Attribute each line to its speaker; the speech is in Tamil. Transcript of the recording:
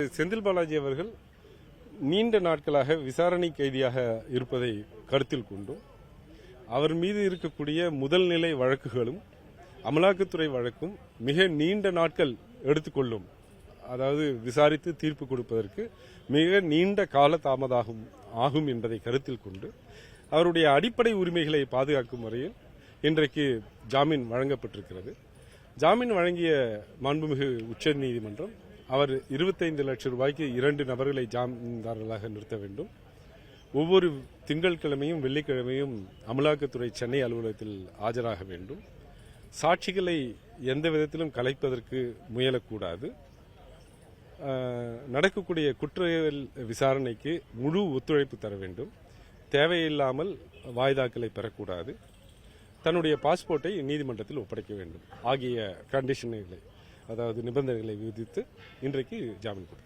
Speaker 1: செந்தில் பாலாஜி அவர்கள் நீண்ட நாட்களாக விசாரணை கைதியாக இருப்பதை கருத்தில் கொண்டும் அவர் மீது இருக்கக்கூடிய முதல் நிலை வழக்குகளும் அமலாக்கத்துறை வழக்கும் மிக நீண்ட நாட்கள் எடுத்துக்கொள்ளும், அதாவது விசாரித்து தீர்ப்பு கொடுப்பதற்கு மிக நீண்ட கால தாமதாகும் ஆகும் என்பதை கருத்தில் கொண்டு அவருடைய அடிப்படை உரிமைகளை பாதுகாக்கும் வரையில் இன்றைக்கு ஜாமீன் வழங்கப்பட்டிருக்கிறது. ஜாமீன் வழங்கிய மாண்புமிகு உச்சநீதிமன்றம் அவர் 25 லட்சம் ரூபாய்க்கு 2 நபர்களை ஜாமீன்தாரர்களாக நிறுத்த வேண்டும். ஒவ்வொரு திங்கட்கிழமையும் வெள்ளிக்கிழமையும் அமலாக்கத்துறை சென்னை அலுவலகத்தில் ஆஜராக வேண்டும். சாட்சிகளை எந்த விதத்திலும் கலைப்பதற்கு முயலக்கூடாது. நடக்கக்கூடிய குற்றவியல் விசாரணைக்கு முழு ஒத்துழைப்பு தர வேண்டும். தேவையில்லாமல் வாய்தாக்களை பெறக்கூடாது. தன்னுடைய பாஸ்போர்ட்டை நீதிமன்றத்தில் ஒப்படைக்க வேண்டும் ஆகிய கண்டிஷன்களை, அதாவது நிபந்தனைகளை விதித்து இன்றைக்கு ஜாமீன் கொடுத்தார்.